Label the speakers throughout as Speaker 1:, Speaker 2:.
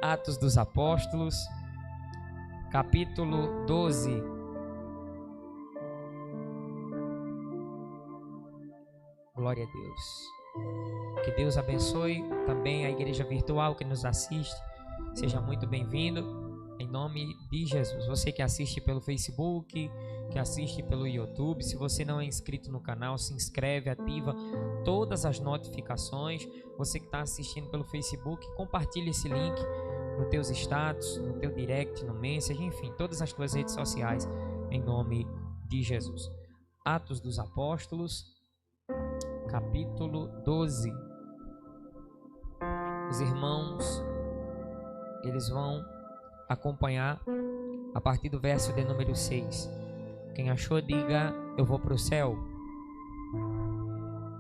Speaker 1: Atos dos Apóstolos, capítulo 12. Glória a Deus. Que Deus abençoe também a igreja virtual que nos assiste. Seja muito bem-vindo, em nome de Jesus. Você que assiste pelo Facebook, que assiste pelo YouTube, se você não é inscrito no canal, se inscreve, ativa todas as notificações. Você que está assistindo pelo Facebook, compartilha esse link nos teus status, no teu direct, no message, enfim, todas as tuas redes sociais, em nome de Jesus. Atos dos Apóstolos, capítulo 12. Os irmãos, eles vão acompanhar a partir do verso de número 6. Quem achou, diga: eu vou para o céu.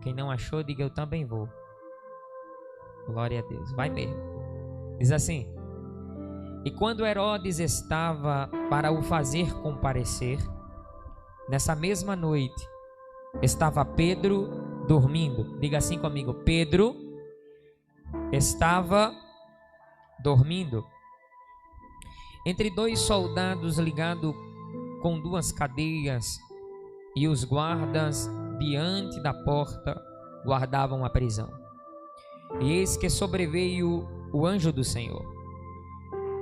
Speaker 1: Quem não achou, diga: eu também vou. Glória a Deus. Vai mesmo. Diz assim: e quando Herodes estava para o fazer comparecer, nessa mesma noite estava Pedro dormindo. Diga assim comigo: Pedro estava dormindo entre dois soldados ligados com duas cadeias, e os guardas diante da porta guardavam a prisão. E eis que sobreveio o anjo do Senhor,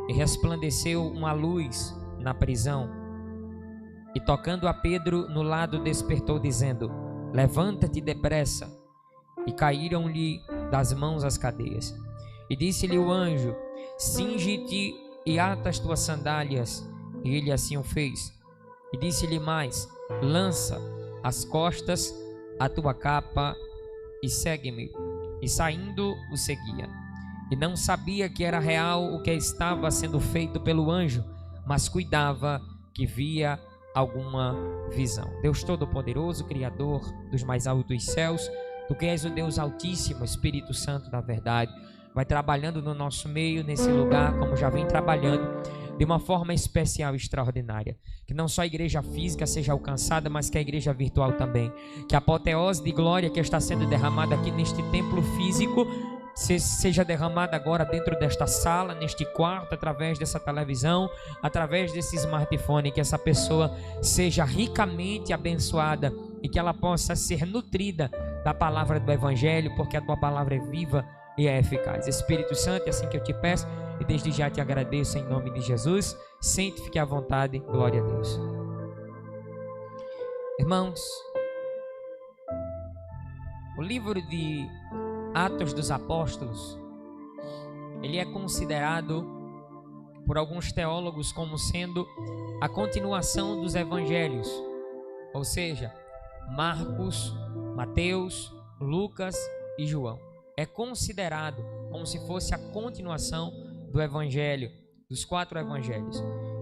Speaker 1: e resplandeceu uma luz na prisão, e tocando a Pedro no lado despertou, dizendo: levanta-te depressa. E caíram-lhe das mãos as cadeias. E disse-lhe o anjo: cinge-te e ata as tuas sandálias. E ele assim o fez. E disse-lhe mais: lança às costas a tua capa e segue-me. E saindo o seguia. E não sabia que era real o que estava sendo feito pelo anjo, mas cuidava que via alguma visão. Deus Todo-Poderoso, Criador dos mais altos céus, Tu que és o Deus Altíssimo, Espírito Santo da verdade, vai trabalhando no nosso meio, nesse lugar, como já vem trabalhando, de uma forma especial e extraordinária. Que não só a igreja física seja alcançada, mas que a igreja virtual também. Que a apoteose de glória que está sendo derramada aqui neste templo físico seja derramada agora dentro desta sala, neste quarto, através dessa televisão, através desse smartphone. Que essa pessoa seja ricamente abençoada e que ela possa ser nutrida da palavra do Evangelho, porque a tua palavra é viva e é eficaz. Espírito Santo, é assim que eu te peço e desde já te agradeço em nome de Jesus. Sente, fique à vontade. Glória a Deus. Irmãos, o livro de Atos dos Apóstolos, ele é considerado por alguns teólogos como sendo a continuação dos evangelhos, ou seja, Marcos, Mateus, Lucas e João. É considerado como se fosse a continuação do evangelho, dos 4 evangelhos.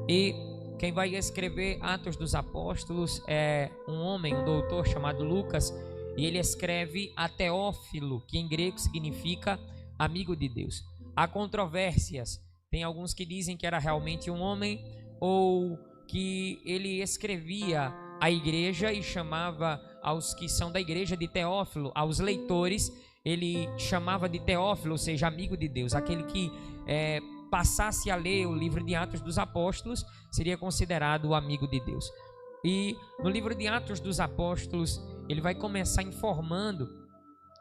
Speaker 1: E quem vai escrever Atos dos Apóstolos é um homem, um doutor chamado Lucas, e ele escreve a Teófilo, que em grego significa amigo de Deus. Há controvérsias, tem alguns que dizem que era realmente um homem, ou que ele escrevia a igreja e chamava aos que são da igreja de Teófilo, aos leitores, ele chamava de Teófilo, ou seja, amigo de Deus. Aquele que passasse a ler o livro de Atos dos Apóstolos seria considerado o amigo de Deus. E no livro de Atos dos Apóstolos, ele vai começar informando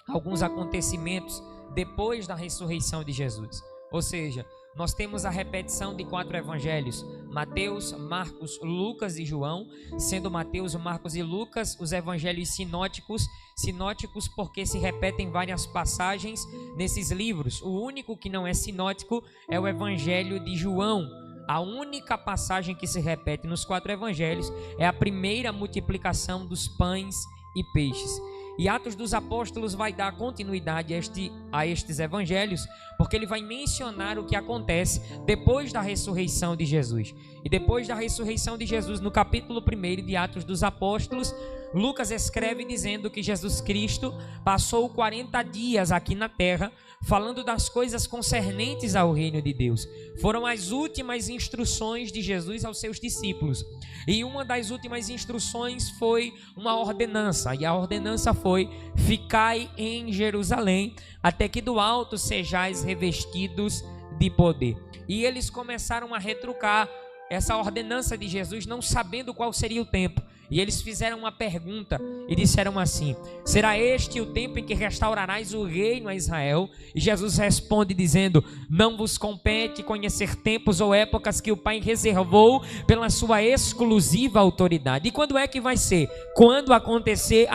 Speaker 1: alguns acontecimentos depois da ressurreição de Jesus. Ou seja, nós temos a repetição de 4 evangelhos: Mateus, Marcos, Lucas e João, sendo Mateus, Marcos e Lucas os evangelhos sinóticos. Sinóticos porque se repetem várias passagens nesses livros. O único que não é sinótico é o evangelho de João. A única passagem que se repete nos 4 evangelhos é a primeira multiplicação dos pães e peixes. E Atos dos Apóstolos vai dar continuidade a estes evangelhos, porque ele vai mencionar o que acontece depois da ressurreição de Jesus. E depois da ressurreição de Jesus, no capítulo 1 de Atos dos Apóstolos, Lucas escreve dizendo que Jesus Cristo passou 40 dias aqui na terra, falando das coisas concernentes ao reino de Deus. Foram as últimas instruções de Jesus aos seus discípulos. E uma das últimas instruções foi uma ordenança. E a ordenança foi: ficai em Jerusalém, até que do alto sejais revestidos de poder. E eles começaram a retrucar essa ordenança de Jesus, não sabendo qual seria o tempo. E eles fizeram uma pergunta e disseram assim: será este o tempo em que restaurarás o reino a Israel? E Jesus responde dizendo: não vos compete conhecer tempos ou épocas que o Pai reservou pela sua exclusiva autoridade. E quando é que vai ser? Quando acontecer,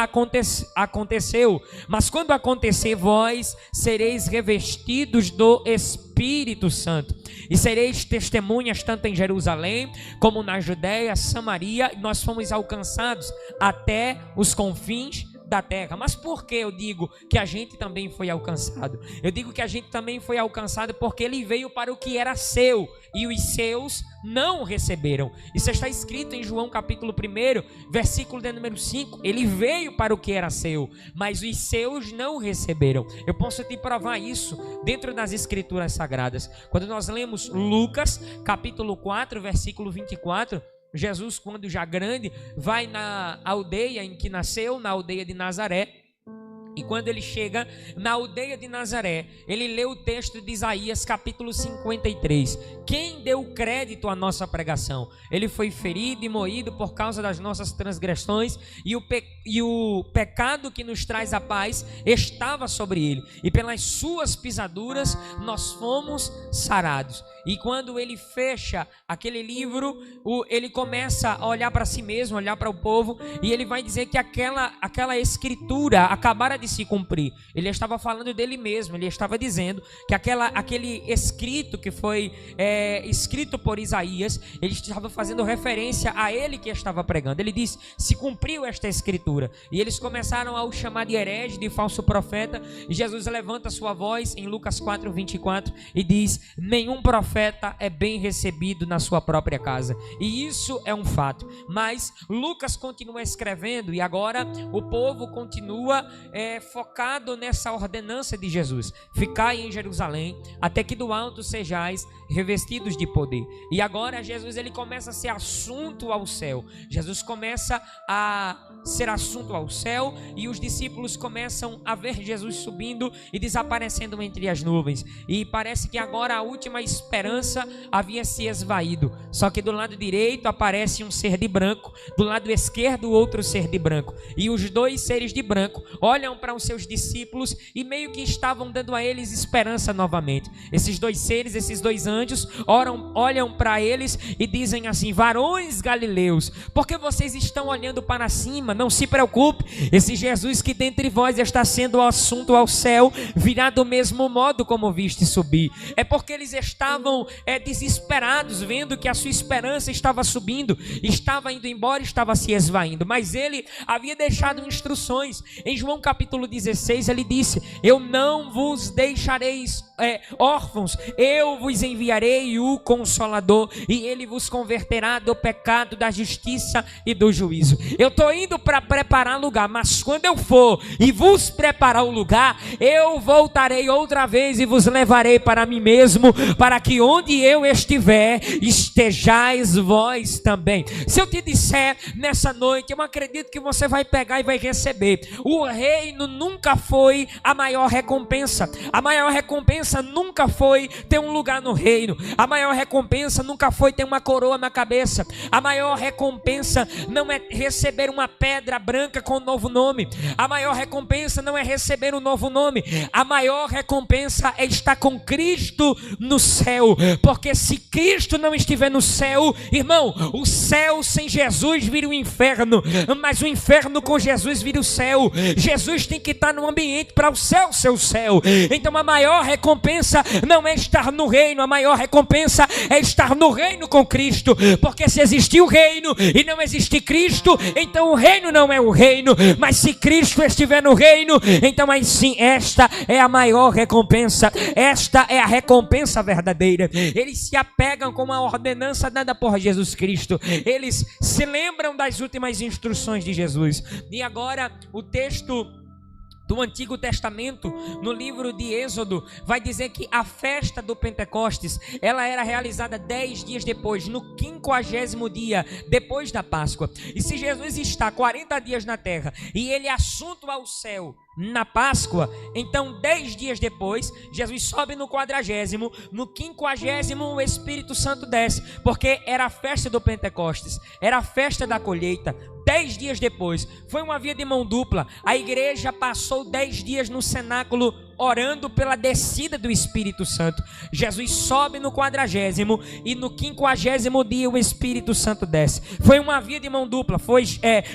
Speaker 1: aconteceu. Mas quando acontecer, vós sereis revestidos do Espírito Santo e sereis testemunhas tanto em Jerusalém como na Judéia, Samaria. Nós fomos alcançados até os confins da terra. Mas por que eu digo que a gente também foi alcançado? Eu digo que a gente também foi alcançado porque ele veio para o que era seu e os seus não receberam. Isso está escrito em João capítulo 1, versículo de número 5. Ele veio para o que era seu, mas os seus não receberam. Eu posso te provar isso dentro das escrituras sagradas. Quando nós lemos Lucas capítulo 4, versículo 24, Jesus, quando já grande, vai na aldeia em que nasceu, na aldeia de Nazaré. E quando ele chega na aldeia de Nazaré, ele lê o texto de Isaías capítulo 53. Quem deu crédito à nossa pregação? Ele foi ferido e moído por causa das nossas transgressões, e o pecado que nos traz a paz estava sobre ele, e pelas suas pisaduras nós fomos sarados. E quando ele fecha aquele livro, ele começa a olhar para si mesmo, olhar para o povo, e ele vai dizer que aquela escritura acabara de se cumprir. Ele estava falando dele mesmo, ele estava dizendo que aquele escrito que foi escrito por Isaías, ele estava fazendo referência a ele que estava pregando. Ele diz: se cumpriu esta escritura. E eles começaram a o chamar de herege, de falso profeta, e Jesus levanta sua voz em Lucas 4, 24 e diz: nenhum profeta é bem recebido na sua própria casa. E isso é um fato. Mas Lucas continua escrevendo, e agora o povo continua focado nessa ordenança de Jesus: ficai em Jerusalém até que do alto sejais revestidos de poder. E agora Jesus, ele começa a ser assunto ao céu. Jesus começa a ser assunto ao céu, e os discípulos começam a ver Jesus subindo e desaparecendo entre as nuvens. E parece que agora a última esperança havia se esvaído. Só que do lado direito aparece um ser de branco, do lado esquerdo outro ser de branco. E os dois seres de branco olham para os seus discípulos e meio que estavam dando a eles esperança novamente. Esses dois seres, esses dois anjos, olham para eles e dizem assim: varões galileus, por que vocês estão olhando para cima? Não se preocupe, esse Jesus que dentre vós está sendo o assunto ao céu virá do mesmo modo como viste subir. É porque eles estavam desesperados, vendo que a sua esperança estava subindo, estava indo embora, estava se esvaindo. Mas ele havia deixado instruções. Em João capítulo 16 ele disse: eu não vos deixareis órfãos, eu vos enviarei o Consolador, e ele vos converterá do pecado, da justiça e do juízo. Eu estou indo para preparar lugar, mas quando eu for e vos preparar o lugar, eu voltarei outra vez e vos levarei para mim mesmo, para que onde eu estiver, estejais vós também. Se eu te disser nessa noite, eu acredito que você vai pegar e vai receber. O reino nunca foi a maior recompensa. A maior recompensa nunca foi ter um lugar no reino. A maior recompensa nunca foi ter uma coroa na cabeça. A maior recompensa não é receber uma pedra branca com um novo nome. A maior recompensa não é receber um novo nome. A maior recompensa é estar com Cristo no céu. Porque se Cristo não estiver no céu, irmão, o céu sem Jesus vira o inferno, mas o inferno com Jesus vira o céu. Jesus tem que estar no ambiente para o céu ser o céu. Então a maior recompensa não é estar no reino, a maior recompensa é estar no reino com Cristo. Porque se existir o reino e não existir Cristo, então o reino não é o reino. Mas se Cristo estiver no reino, então aí sim, esta é a maior recompensa. Esta é a recompensa verdadeira. Eles se apegam com a ordenança dada por Jesus Cristo. Eles se lembram das últimas instruções de Jesus. E agora o texto do Antigo Testamento, no livro de Êxodo, vai dizer que a festa do Pentecostes, ela era realizada 10 dias depois, no 50º dia, depois da Páscoa. E se Jesus está 40 dias na terra, e ele é assunto ao céu na Páscoa, então 10 dias depois, Jesus sobe no 40º, no 50º o Espírito Santo desce, porque era a festa do Pentecostes, era a festa da colheita. 10 dias depois, foi uma via de mão dupla. A igreja passou 10 dias no cenáculo orando pela descida do Espírito Santo. Jesus sobe no 40º e no 50º dia o Espírito Santo desce. Foi uma via de mão dupla, foi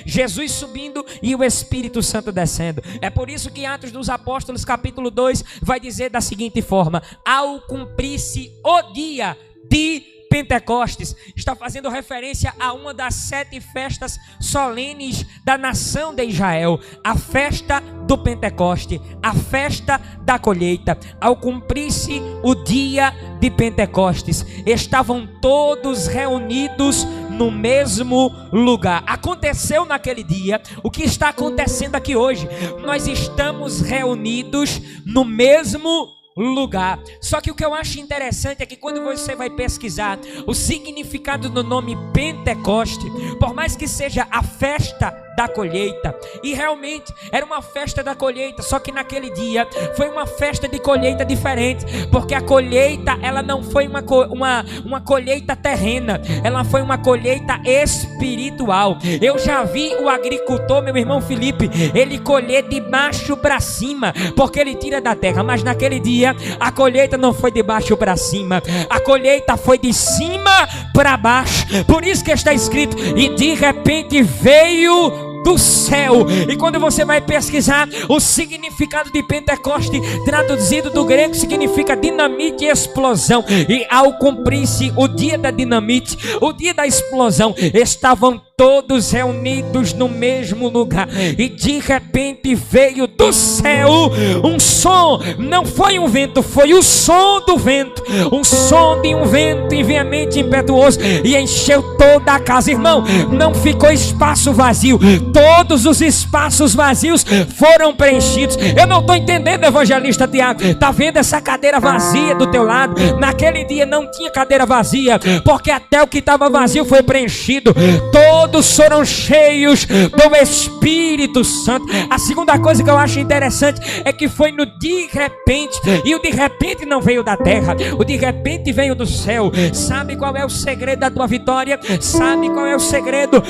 Speaker 1: Jesus subindo e o Espírito Santo descendo. É por isso que Atos dos Apóstolos capítulo 2 vai dizer da seguinte forma: ao cumprir-se o dia de Pentecostes, está fazendo referência a uma das 7 festas solenes da nação de Israel, a festa do Pentecoste, a festa da colheita. Ao cumprir-se o dia de Pentecostes, estavam todos reunidos no mesmo lugar. Aconteceu naquele dia o que está acontecendo aqui hoje. Nós estamos reunidos no mesmo lugar. Só que o que eu acho interessante é que quando você vai pesquisar o significado do nome Pentecoste, por mais que seja a festa da colheita, e realmente era uma festa da colheita, só que naquele dia foi uma festa de colheita diferente, porque a colheita, ela não foi uma colheita terrena, ela foi uma colheita espiritual. Eu já vi o agricultor, meu irmão Felipe, ele colher de baixo para cima, porque ele tira da terra, mas naquele dia a colheita não foi de baixo para cima, a colheita foi de cima para baixo. Por isso que está escrito: e de repente veio do céu. E quando você vai pesquisar o significado de Pentecoste, traduzido do grego, significa dinamite e explosão. E ao cumprir-se o dia da dinamite, o dia da explosão, estavam todos reunidos no mesmo lugar, e de repente veio do céu um som. Não foi um vento, foi o som do vento, um som de um vento veemente, impetuoso, e encheu toda a casa. Irmão, não ficou espaço vazio, todos os espaços vazios foram preenchidos. Eu não estou entendendo, evangelista Tiago. Está vendo essa cadeira vazia do teu lado? Naquele dia não tinha cadeira vazia, porque até o que estava vazio foi preenchido. Todos foram cheios do Espírito Santo. A segunda coisa que eu acho interessante é que foi no de repente, e o de repente não veio da terra, o de repente veio do céu. Sabe qual é o segredo da tua vitória? Sabe qual é o segredo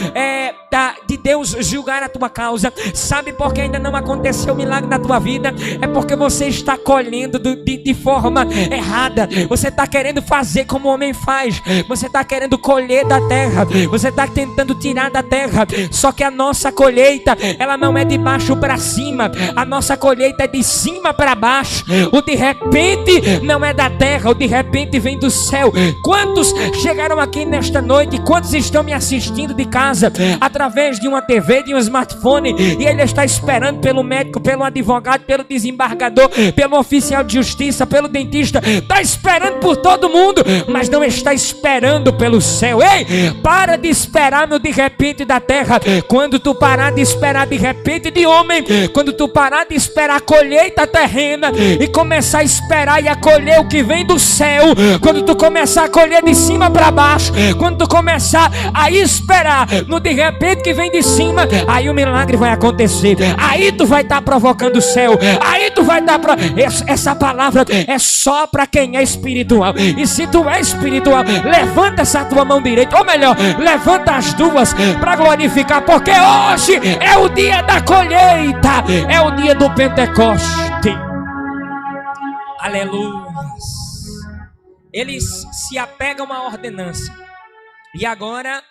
Speaker 1: de Deus julgar a tua causa? Sabe por que ainda não aconteceu o milagre na tua vida? É porque você está colhendo de forma errada. Você está querendo fazer como o homem faz, você está querendo colher da terra, você está tentando tirar da terra. Só que a nossa colheita, ela não é de baixo para cima, a nossa colheita é de cima para baixo. O de repente não é da terra, o de repente vem do céu. Quantos chegaram aqui nesta noite? Quantos estão me assistindo de casa através de uma TV, de um smartphone, e ele está esperando pelo médico, pelo advogado, pelo desembargador, pelo oficial de justiça, pelo dentista? Está esperando por todo mundo, mas não está esperando pelo céu. Ei, para de esperar no de repente da terra. Quando tu parar de esperar de repente de homem, quando tu parar de esperar a colheita terrena e começar a esperar e a colher o que vem do céu, quando tu começar a colher de cima para baixo, quando tu começar a esperar no de repente que vem de cima, aí o milagre vai acontecer, aí tu vai estar provocando o céu, aí tu vai estar essa palavra é só para quem é espiritual. E se tu é espiritual, levanta essa tua mão direita, ou melhor, levanta as duas para glorificar, porque hoje é o dia da colheita, é o dia do Pentecoste. Aleluia. Eles se apegam à ordenança. E agora,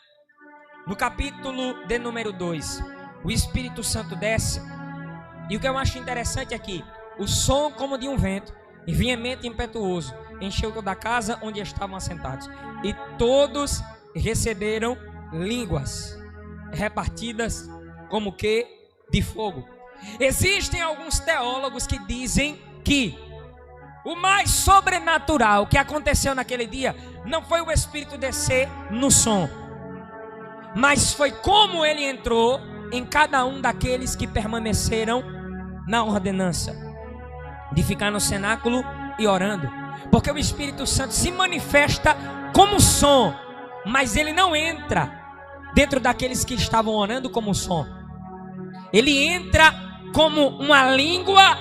Speaker 1: no capítulo de número 2, o Espírito Santo desce. E o que eu acho interessante é que o som como de um vento, veemente e impetuoso, encheu toda a casa onde estavam assentados. E todos receberam línguas repartidas como que de fogo. Existem alguns teólogos que dizem que o mais sobrenatural que aconteceu naquele dia não foi o Espírito descer no som, mas foi como ele entrou em cada um daqueles que permaneceram na ordenança de ficar no cenáculo e orando, porque o Espírito Santo se manifesta como som, mas ele não entra dentro daqueles que estavam orando como som. Ele entra como uma língua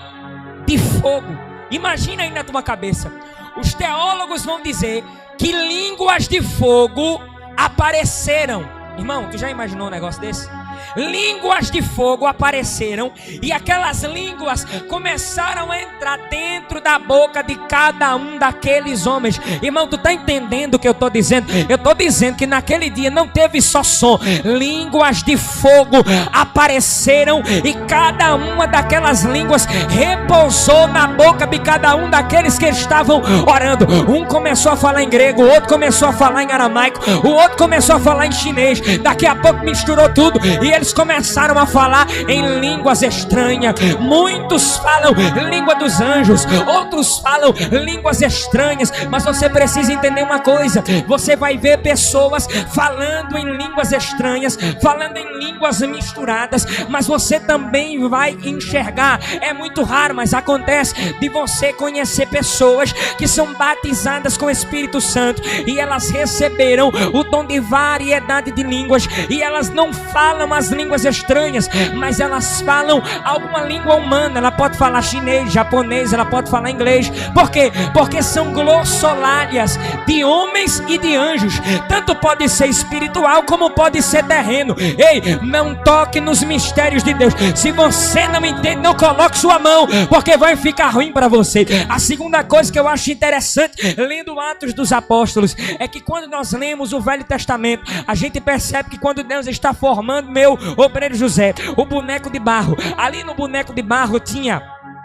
Speaker 1: de fogo. Imagina aí na tua cabeça. Os teólogos vão dizer que línguas de fogo apareceram. Irmão, tu já imaginou um negócio desse? Línguas de fogo apareceram e aquelas línguas começaram a entrar dentro da boca de cada um daqueles homens. Irmão, tu tá entendendo o que eu tô dizendo? Eu tô dizendo que naquele dia não teve só som, línguas de fogo apareceram e cada uma daquelas línguas repousou na boca de cada um daqueles que estavam orando. Um começou a falar em grego, o outro começou a falar em aramaico, o outro começou a falar em chinês. Daqui a pouco misturou tudo e eles começaram a falar em línguas estranhas. Muitos falam língua dos anjos, outros falam línguas estranhas. Mas você precisa entender uma coisa: você vai ver pessoas falando em línguas estranhas, falando em línguas misturadas, mas você também vai enxergar. É muito raro, mas acontece de você conhecer pessoas que são batizadas com o Espírito Santo e elas receberam o dom de variedade de línguas e elas não falam as línguas estranhas, mas elas falam alguma língua humana. Ela pode falar chinês, japonês, ela pode falar inglês. Por quê? Porque são glossolárias de homens e de anjos. Tanto pode ser espiritual como pode ser terreno. Ei, não toque nos mistérios de Deus. Se você não entende, não coloque sua mão, porque vai ficar ruim para você. A segunda coisa que eu acho interessante lendo Atos dos Apóstolos é que quando nós lemos o Velho Testamento, a gente percebe que quando Deus está formando meu obreiro José, o boneco de barro, ali no boneco de barro tinha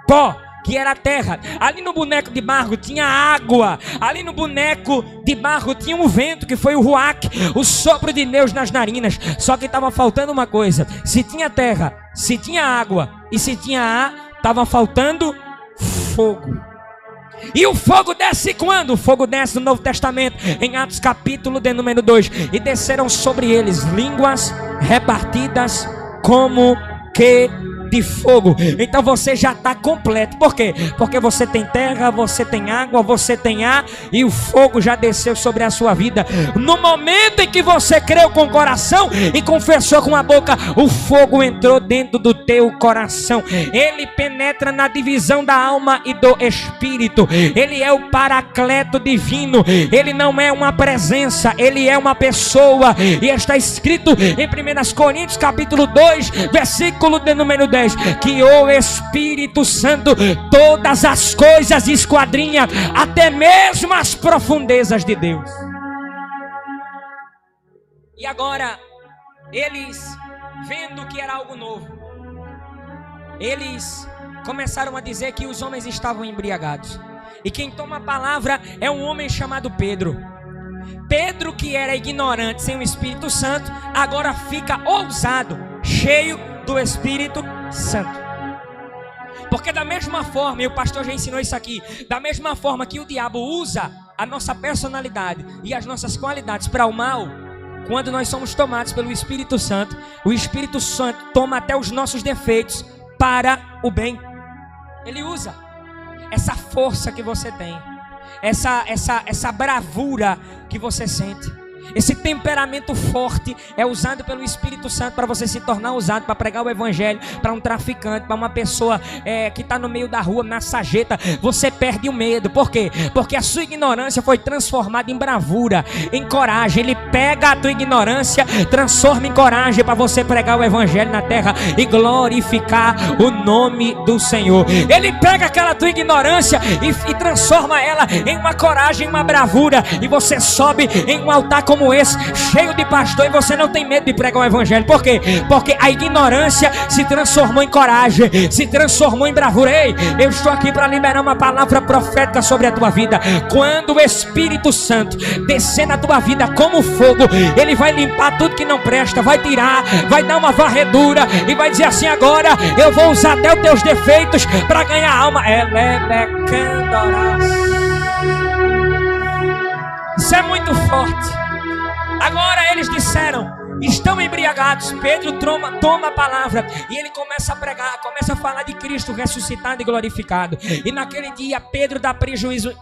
Speaker 1: pó, que era a terra. Ali no boneco de barro tinha água. Ali no boneco de barro tinha um vento, que foi o ruach, o sopro de Deus nas narinas. Só que estava faltando uma coisa: se tinha terra, se tinha água e se tinha ar, estava faltando fogo. E o fogo desce quando? O fogo desce no Novo Testamento, em Atos capítulo de número 2. E desceram sobre eles línguas repartidas como que de fogo. Então você já está completo. Por quê? Porque você tem terra, você tem água, você tem ar, e o fogo já desceu sobre a sua vida. No momento em que você creu com o coração e confessou com a boca, o fogo entrou dentro do teu coração. Ele penetra na divisão da alma e do espírito. Ele é o paracleto divino. Ele não é uma presença, ele é uma pessoa. E está escrito em 1 Coríntios capítulo 2, versículo de número 10, que o Espírito Santo todas as coisas esquadrinha, até mesmo as profundezas de Deus. E agora eles, vendo que era algo novo, eles começaram a dizer que os homens estavam embriagados. E quem toma a palavra é um homem chamado Pedro. Pedro, que era ignorante, sem o Espírito Santo, agora fica ousado, cheio do Espírito Santo. Porque da mesma forma, e o pastor já ensinou isso aqui, da mesma forma que o diabo usa a nossa personalidade e as nossas qualidades para o mal, quando nós somos tomados pelo Espírito Santo, o Espírito Santo toma até os nossos defeitos para o bem. Ele usa essa força que você tem, essa bravura que você sente, esse temperamento forte é usado pelo Espírito Santo para você se tornar usado para pregar o evangelho para um traficante, para uma pessoa que está no meio da rua, na sarjeta. Você perde o medo. Por quê? Porque a sua ignorância foi transformada em bravura, em coragem. Ele pega a tua ignorância, transforma em coragem para você pregar o evangelho na terra e glorificar o nome do Senhor. Ele pega aquela tua ignorância e transforma ela em uma coragem, uma bravura, e você sobe em um altar como esse, cheio de pastor, e você não tem medo de pregar o evangelho. Por quê? Porque a ignorância se transformou em coragem, se transformou em bravura. Ei, eu estou aqui para liberar uma palavra profética sobre a tua vida. Quando o Espírito Santo descer na tua vida como fogo, ele vai limpar tudo que não presta, vai tirar, vai dar uma varredura e vai dizer assim: agora eu vou usar até os teus defeitos para ganhar alma. Isso é muito forte. Agora eles disseram: estão embriagados. Pedro toma a palavra e ele começa a pregar, começa a falar de Cristo ressuscitado e glorificado. E naquele dia Pedro dá prejuízo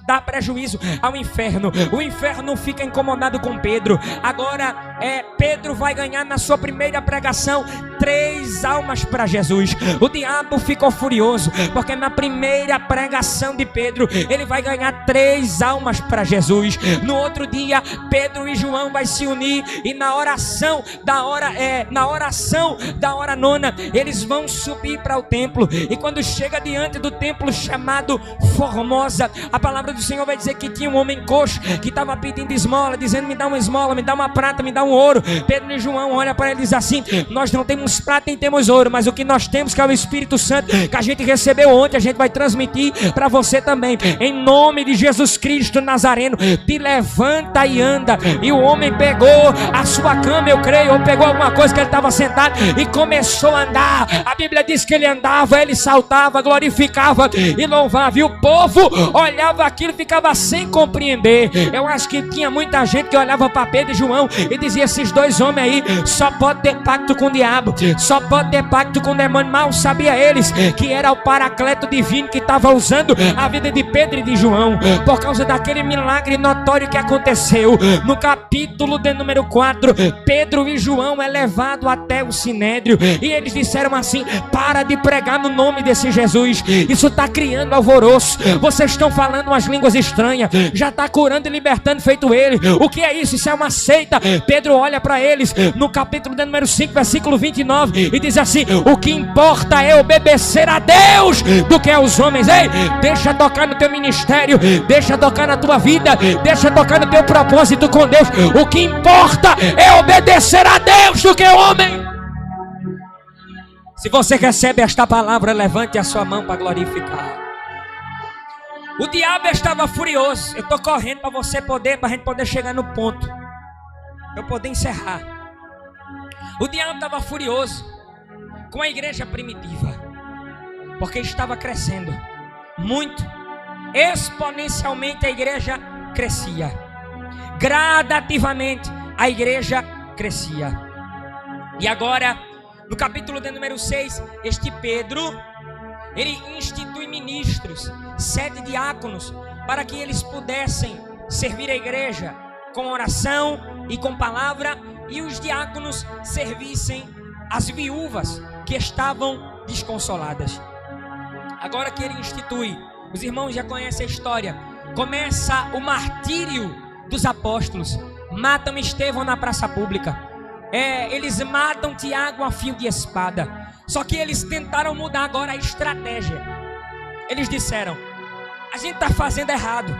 Speaker 1: ao inferno. O inferno fica incomodado com Pedro. Agora Pedro vai ganhar na sua primeira pregação 3 almas para Jesus. O diabo ficou furioso, porque na primeira pregação de Pedro ele vai ganhar 3 almas para Jesus. No outro dia Pedro e João vai se unir e na oração da hora nona eles vão subir para o templo. E quando chega diante do templo chamado Formosa, a palavra do Senhor vai dizer que tinha um homem coxo que estava pedindo esmola, dizendo: me dá uma esmola, me dá uma prata, me dá um ouro. Pedro e João olham para ele e dizem assim: nós não temos prata nem temos ouro, mas o que nós temos, que é o Espírito Santo, que a gente recebeu ontem, a gente vai transmitir para você também. Em nome de Jesus Cristo Nazareno, te levanta e anda. E o homem pegou a sua cama, eu creio, ou pegou alguma coisa que ele estava sentado e começou a andar. A Bíblia diz que ele andava, ele saltava, glorificava e louvava. E o povo olhava aquilo e ficava sem compreender. Eu acho que tinha muita gente que olhava para Pedro e João e dizia: esses 2 homens aí só pode ter pacto com o diabo, só pode ter pacto com o demônio. Mal sabia eles que era o Paracleto divino que estava usando a vida de Pedro e de João, por causa daquele milagre notório que aconteceu. No capítulo de número 4, Pedro e João é levado até o Sinédrio e eles disseram assim: para de pregar no nome desse Jesus, isso está criando alvoroço, vocês estão falando umas línguas estranhas, já está curando e libertando feito ele. O que é isso? Isso é uma seita. Pedro olha para eles no capítulo de número 5, versículo 29 e diz assim: o que importa é obedecer a Deus do que aos homens. Ei, deixa tocar no teu ministério, deixa tocar na tua vida, deixa tocar no teu propósito com Deus. O que importa é obedecer a Deus do que o homem. Se você recebe esta palavra, levante a sua mão para glorificar. O diabo estava furioso. Eu estou correndo para a gente poder chegar no ponto, para eu poder encerrar. O diabo estava furioso com a igreja primitiva, porque estava crescendo muito, exponencialmente a igreja crescia, gradativamente a igreja crescia. E agora, no capítulo de número 6, este Pedro, ele institui ministros, 7 diáconos, para que eles pudessem servir a igreja com oração e com palavra, e os diáconos servissem as viúvas que estavam desconsoladas. Agora que ele institui, os irmãos já conhecem a história, começa o martírio dos apóstolos. Matam Estevão na praça pública. Eles matam Tiago a fio de espada. Só que eles tentaram mudar agora a estratégia. Eles disseram: a gente está fazendo errado.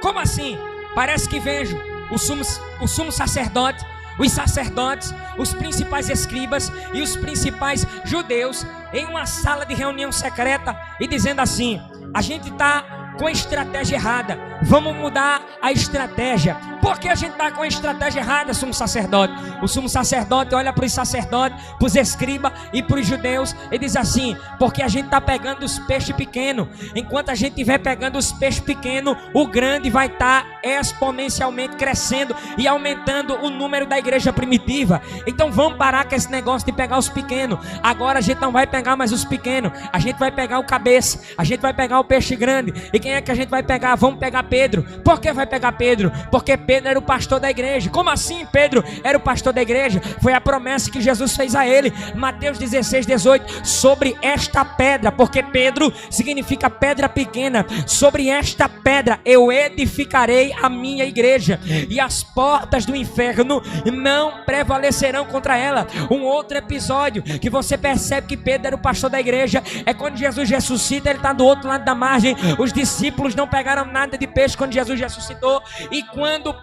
Speaker 1: Como assim? Parece que vejo o sumo sacerdote, os sacerdotes, os principais escribas e os principais judeus em uma sala de reunião secreta e dizendo assim: a gente está com a estratégia errada, vamos mudar a estratégia. Por que a gente está com a estratégia errada, sumo sacerdote? O sumo sacerdote olha para os sacerdotes, para os escribas e para os judeus e diz assim: porque a gente está pegando os peixes pequenos. Enquanto a gente estiver pegando os peixes pequenos, o grande vai estar exponencialmente crescendo e aumentando o número da igreja primitiva. Então vamos parar com esse negócio de pegar os pequenos. Agora a gente não vai pegar mais os pequenos, a gente vai pegar o cabeça, a gente vai pegar o peixe grande. E quem é que a gente vai pegar? Vamos pegar Pedro. Por que vai pegar Pedro? Porque Pedro era o pastor da igreja. Como assim Pedro era o pastor da igreja? Foi a promessa que Jesus fez a ele, Mateus 16, 18, sobre esta pedra, porque Pedro significa pedra pequena. Sobre esta pedra eu edificarei a minha igreja, e as portas do inferno não prevalecerão contra ela. Um outro episódio que você percebe que Pedro era o pastor da igreja é quando Jesus ressuscita. Ele está do outro lado da margem. Os discípulos não pegaram nada de peixe quando Jesus ressuscitou, e quando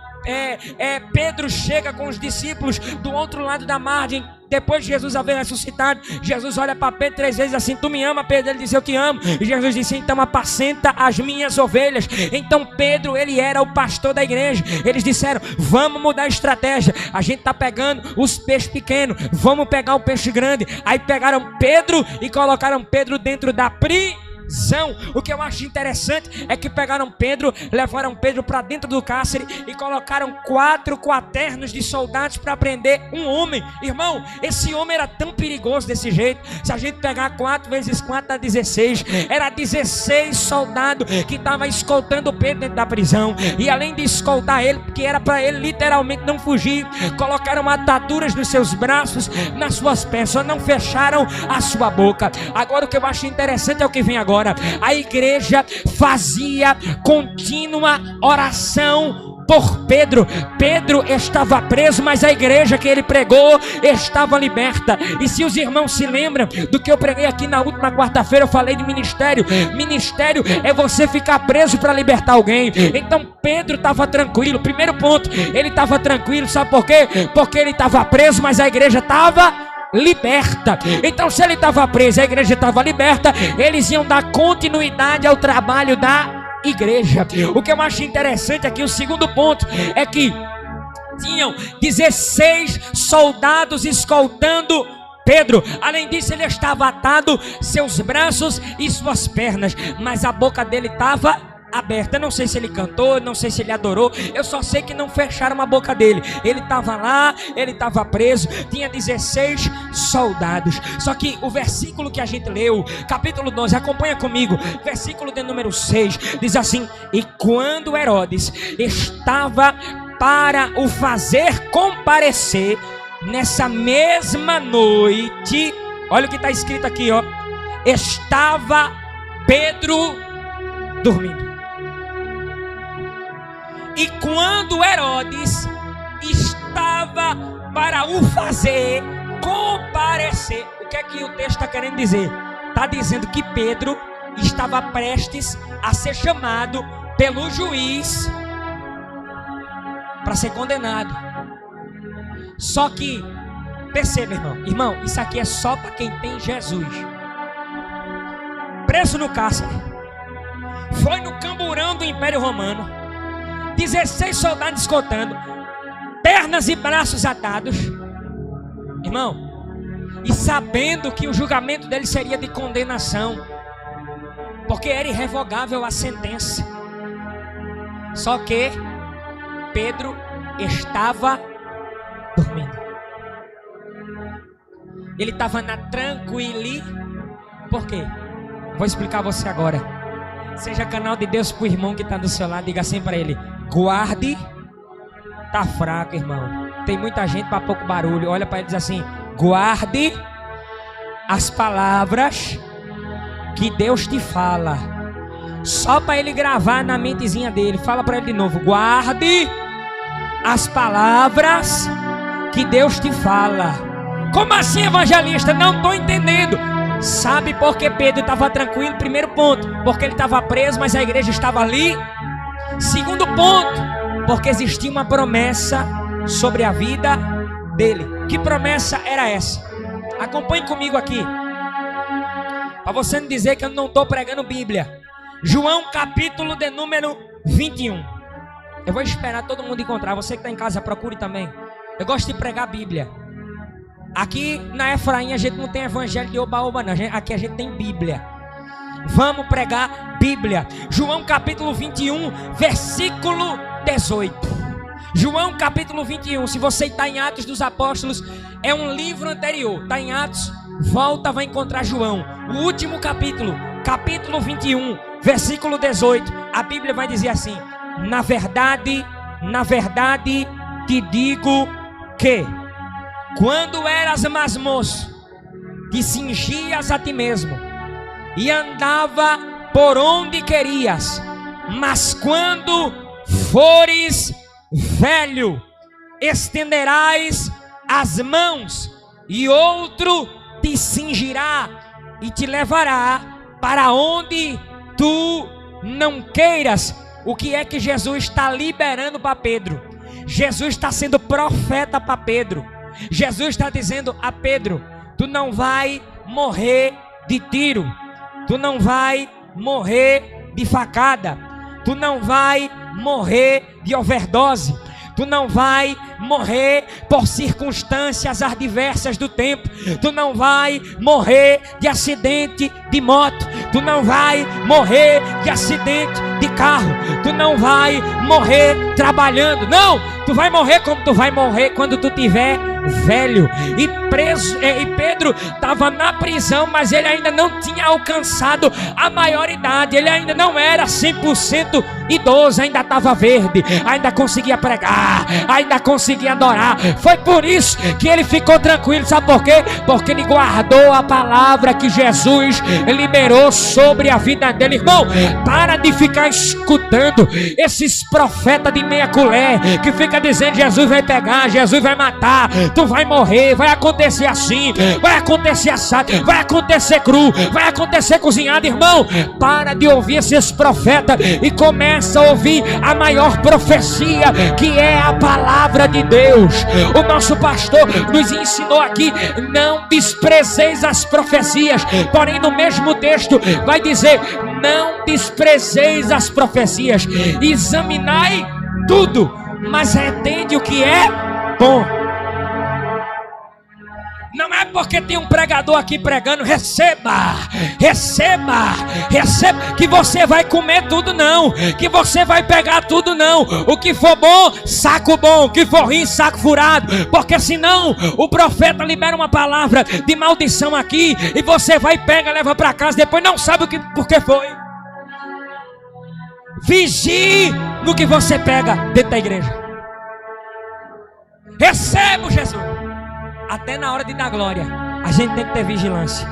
Speaker 1: Pedro chega com os discípulos do outro lado da margem, depois de Jesus haver ressuscitado, Jesus olha para Pedro 3 vezes assim: tu me ama, Pedro? Ele disse: eu te amo. E Jesus disse: então apacenta as minhas ovelhas. Então Pedro, ele era o pastor da igreja. Eles disseram: vamos mudar a estratégia, a gente está pegando os peixes pequenos, vamos pegar o peixe grande. Aí pegaram Pedro e colocaram Pedro dentro da O que eu acho interessante é que pegaram Pedro, levaram Pedro para dentro do cárcere e colocaram 4 quaternos de soldados para prender um homem. Irmão, esse homem era tão perigoso desse jeito. Se a gente pegar 4 vezes 4 dá 16. Era 16 soldados que estavam escoltando Pedro dentro da prisão. E além de escoltar ele, porque era para ele literalmente não fugir, colocaram ataduras nos seus braços, nas suas pernas, só não fecharam a sua boca. Agora o que eu acho interessante é o que vem agora. A igreja fazia contínua oração por Pedro. Pedro estava preso, mas a igreja que ele pregou estava liberta. E se os irmãos se lembram do que eu preguei aqui na última quarta-feira, eu falei de ministério. Ministério é você ficar preso para libertar alguém. Então Pedro estava tranquilo. Primeiro ponto, ele estava tranquilo. Sabe por quê? Porque ele estava preso, mas a igreja estava liberta. Então se ele estava preso, a igreja estava liberta, eles iam dar continuidade ao trabalho da igreja. O que eu acho interessante aqui, o segundo ponto, é que tinham 16 soldados escoltando Pedro. Além disso, ele estava atado, seus braços e suas pernas, mas a boca dele estava aberta. Eu não sei se ele cantou, não sei se ele adorou, eu só sei que não fecharam a boca dele. Ele estava lá, ele estava preso, tinha 16 soldados. Só que o versículo que a gente leu, capítulo 12, acompanha comigo, versículo de número 6, diz assim: e quando Herodes estava para o fazer comparecer, nessa mesma noite, olha o que está escrito aqui, ó, estava Pedro dormindo. E quando Herodes estava para o fazer comparecer, o que é que o texto está querendo dizer? Está dizendo que Pedro estava prestes a ser chamado pelo juiz para ser condenado. Só que, perceba, irmão, isso aqui é só para quem tem Jesus. Preso no cárcere, foi no camburão do Império Romano, 16 soldados escoltando, pernas e braços atados, irmão, e sabendo que o julgamento dele seria de condenação, porque era irrevogável a sentença. Só que Pedro estava dormindo. Ele estava na tranquilidade. Por quê? Vou explicar a você agora. Seja canal de Deus para o irmão que está do seu lado. Diga assim para ele: guarde. Tá fraco, irmão. Tem muita gente para pouco barulho. Olha para ele e diz assim: guarde as palavras que Deus te fala. Só para ele gravar na mentezinha dele. Fala para ele de novo: guarde as palavras que Deus te fala. Como assim, evangelista? Não estou entendendo. Sabe por que Pedro estava tranquilo? Primeiro ponto, porque ele estava preso, mas a igreja estava ali. Segundo ponto, porque existia uma promessa sobre a vida dele. Que promessa era essa? Acompanhe comigo aqui, para você não dizer que eu não estou pregando Bíblia. João capítulo de número 21. Eu vou esperar todo mundo encontrar. Você que está em casa, procure também. Eu gosto de pregar Bíblia. Aqui na Efraim a gente não tem evangelho de oba-oba não. Aqui a gente tem Bíblia. Vamos pregar Bíblia. João capítulo 21, versículo 18. João capítulo 21. Se você está em Atos dos Apóstolos, é um livro anterior. Está em Atos, volta, vai encontrar João. O último capítulo, capítulo 21, versículo 18. A Bíblia vai dizer assim: na verdade te digo que quando eras mais moço, te cingias a ti mesmo e andava por onde querias, mas quando fores velho, estenderás as mãos e outro te cingirá e te levará para onde tu não queiras. O que é que Jesus está liberando para Pedro? Jesus está sendo profeta para Pedro. Jesus está dizendo a Pedro: tu não vai morrer de tiro, tu não vai morrer de facada, tu não vai morrer de overdose, tu não vai morrer por circunstâncias adversas do tempo. Tu não vai morrer de acidente de moto. Tu não vai morrer de acidente de carro. Tu não vai morrer trabalhando. Não, tu vai morrer como tu vai morrer quando tu tiver velho. E Pedro estava na prisão, mas ele ainda não tinha alcançado a maioridade. Ele ainda não era 100% idoso, ainda estava verde, ainda conseguia pregar, ainda conseguia adorar. Foi por isso que ele ficou tranquilo. Sabe por quê? Porque ele guardou a palavra que Jesus liberou sobre a vida dele. Irmão, para de ficar escutando esses profetas de meia colher que fica dizendo: Jesus vai pegar, Jesus vai matar, tu vai morrer, vai acontecer assim, vai acontecer assado, vai acontecer cru, vai acontecer cozinhado. Irmão, para de ouvir esses profetas e começa a ouvir a maior profecia, que é a palavra de Deus. O nosso pastor nos ensinou aqui: não desprezeis as profecias. Porém, no mesmo texto vai dizer: não desprezeis as profecias, examinai tudo, mas retende o que é bom. Não é porque tem um pregador aqui pregando, receba, que você vai comer tudo, não. Que você vai pegar tudo, não. O que for bom, saco bom. O que for ruim, saco furado. Porque senão o profeta libera uma palavra de maldição aqui e você vai, pega, leva para casa, depois não sabe por que foi. Vigie no que você pega dentro da igreja. Receba Jesus. Até na hora de dar glória, a gente tem que ter vigilância.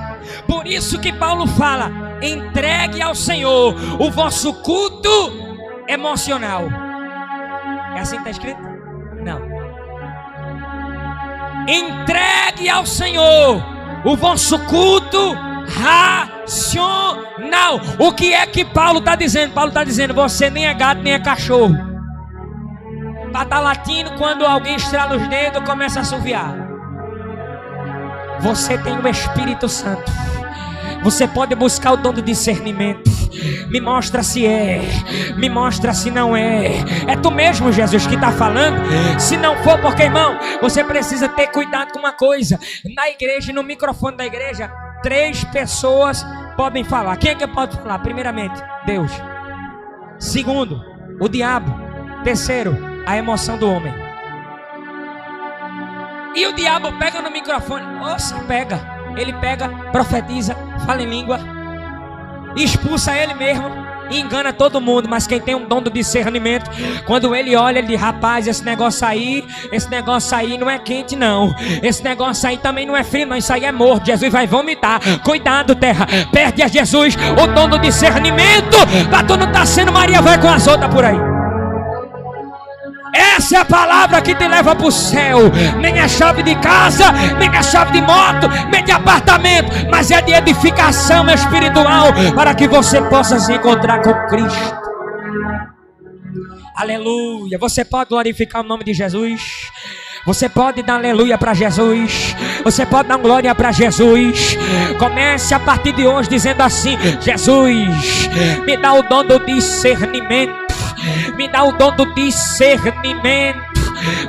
Speaker 1: Por isso que Paulo fala: entregue ao Senhor o vosso culto emocional. É assim que está escrito? Não. Entregue ao Senhor o vosso culto racional. O que é que Paulo está dizendo? Paulo está dizendo: você nem é gato nem é cachorro para estar latindo quando alguém estrala os dedos, começa a assoviar. Você tem o Espírito Santo. Você pode buscar o dom do discernimento. Me mostra se é, me mostra se não é. É tu mesmo, Jesus, que está falando. Se não for, porque, irmão, você precisa ter cuidado com uma coisa. Na igreja, no microfone da igreja, 3 pessoas podem falar. Quem é que pode falar? Primeiramente, Deus. Segundo, o diabo. Terceiro, a emoção do homem. E o diabo pega no microfone. Nossa, pega. Ele pega, profetiza, fala em língua, expulsa ele mesmo e engana todo mundo. Mas quem tem um dom do discernimento, quando ele olha, ele diz: rapaz, esse negócio aí não é quente não. Esse negócio aí também não é frio não. Isso aí é morto. Jesus vai vomitar. Cuidado, terra. Perde a Jesus o dom do discernimento, pra tu não estar sendo Maria vai com as outras por aí. Essa é a palavra que te leva para o céu. Nem a chave de casa, nem a chave de moto, nem de apartamento, mas é de edificação espiritual, para que você possa se encontrar com Cristo. Aleluia. Você pode glorificar o nome de Jesus. Você pode dar aleluia para Jesus. Você pode dar glória para Jesus. Comece a partir de hoje dizendo assim: Jesus, me dá o dom do discernimento. Me dá o dom do discernimento.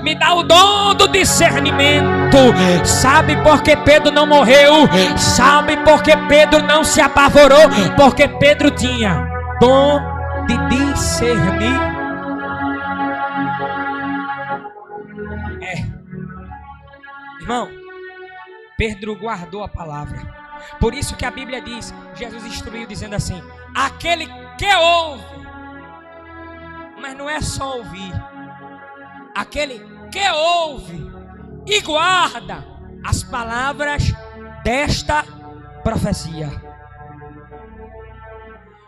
Speaker 1: Me dá o dom do discernimento. Sabe por que Pedro não morreu? Sabe por que Pedro não se apavorou? Porque Pedro tinha dom de discernir. Irmão, Pedro guardou a palavra. Por isso que a Bíblia diz, Jesus instruiu dizendo assim: aquele que ouve. Mas não é só ouvir. Aquele que ouve e guarda as palavras desta profecia.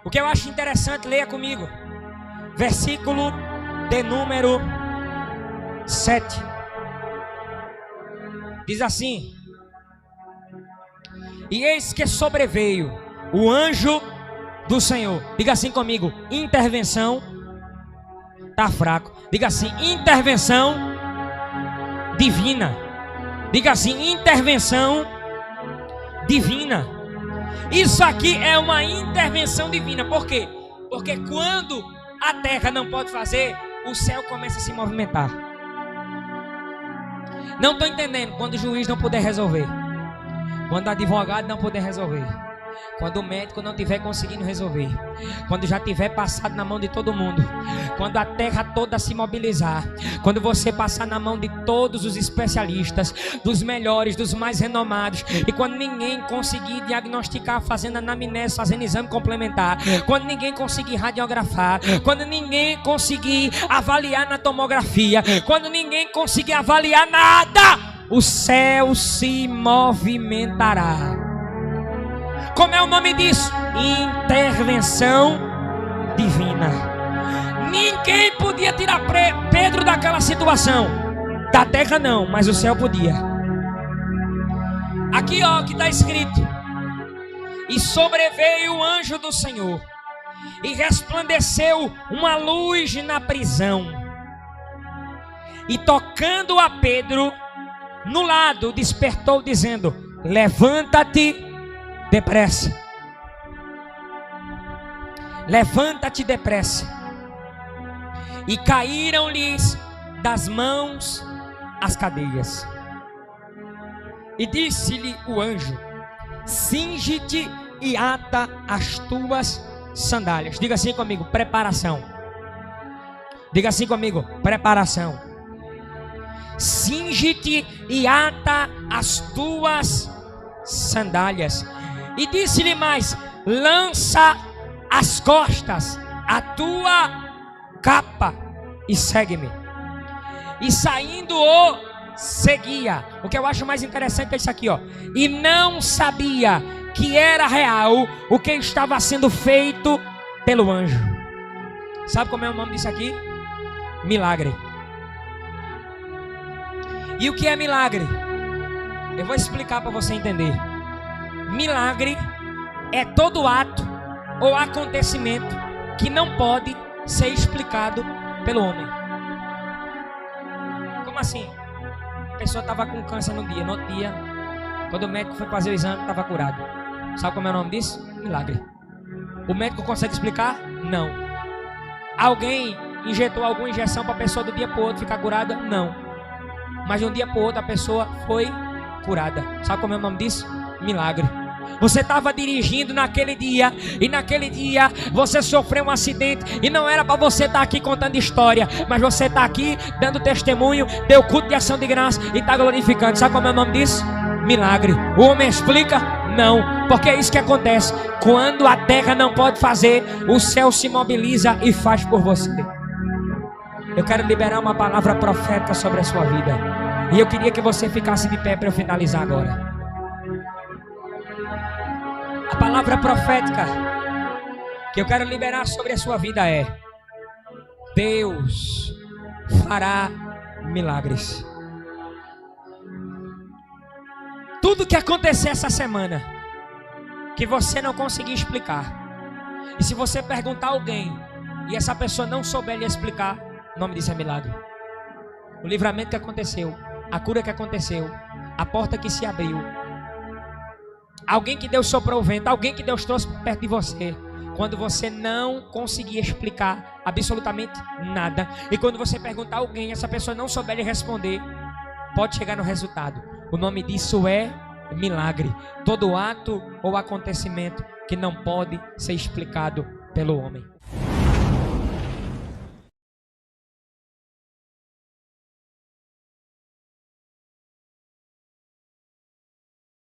Speaker 1: O que eu acho interessante, leia comigo. Versículo de número 7. Diz assim: e eis que sobreveio o anjo do Senhor. Diga assim comigo: intervenção. Tá fraco. Diga assim: intervenção divina. Diga assim: intervenção divina. Isso aqui é uma intervenção divina. Por quê? Porque quando a terra não pode fazer, o céu começa a se movimentar. Não estou entendendo. Quando o juiz não puder resolver, quando o advogado não puder resolver, quando o médico não estiver conseguindo resolver, quando já tiver passado na mão de todo mundo, quando a terra toda se mobilizar, quando você passar na mão de todos os especialistas, dos melhores, dos mais renomados, e quando ninguém conseguir diagnosticar fazendo anamnese, fazendo exame complementar, quando ninguém conseguir radiografar, quando ninguém conseguir avaliar na tomografia, quando ninguém conseguir avaliar nada, o céu se movimentará. Como é o nome disso? Intervenção divina. Ninguém podia tirar Pedro daquela situação. Da terra não, mas o céu podia. Aqui ó, que está escrito: e sobreveio o anjo do Senhor, e resplandeceu uma luz na prisão, e tocando a Pedro no lado, despertou dizendo: levanta-te depressa. Levanta-te depressa. E caíram-lhes das mãos as cadeias. E disse-lhe o anjo: cinge-te e ata as tuas sandálias. Diga assim comigo: preparação. Diga assim comigo: preparação. Cinge-te e ata as tuas sandálias. E disse-lhe mais: lança as costas a tua capa e segue-me. E saindo o seguia. O que eu acho mais interessante é isso aqui, ó. E não sabia que era real o que estava sendo feito pelo anjo. Sabe como é o nome disso aqui? Milagre. E o que é milagre? Eu vou explicar para você entender. Milagre é todo ato ou acontecimento que não pode ser explicado pelo homem. Como assim? A pessoa estava com câncer no outro dia, quando o médico foi fazer o exame, estava curado. Sabe como é o nome disso? Milagre. O médico consegue explicar? Não. Alguém injetou alguma injeção para a pessoa do dia para o outro ficar curada? Não. Mas de um dia para o outro a pessoa foi curada. Sabe como é o nome disso? Milagre. Você estava dirigindo naquele dia, e naquele dia você sofreu um acidente, e não era para você estar aqui contando história, mas você está aqui dando testemunho, deu culto de ação de graça e está glorificando. Sabe como é o nome disso? Milagre. O homem explica? Não, porque é isso que acontece. Quando a terra não pode fazer, o céu se mobiliza e faz por você. Eu quero liberar uma palavra profética sobre a sua vida, e eu queria que você ficasse de pé para eu finalizar agora. A palavra profética que eu quero liberar sobre a sua vida é: Deus fará milagres. Tudo que acontecer essa semana que você não conseguir explicar, e se você perguntar a alguém e essa pessoa não souber lhe explicar, o nome disso é milagre. O livramento que aconteceu, a cura que aconteceu, a porta que se abriu, alguém que Deus soprou o vento, alguém que Deus trouxe perto de você, quando você não conseguir explicar absolutamente nada, e quando você perguntar a alguém, essa pessoa não souber lhe responder, pode chegar no resultado. O nome disso é milagre. Todo ato ou acontecimento que não pode ser explicado pelo homem.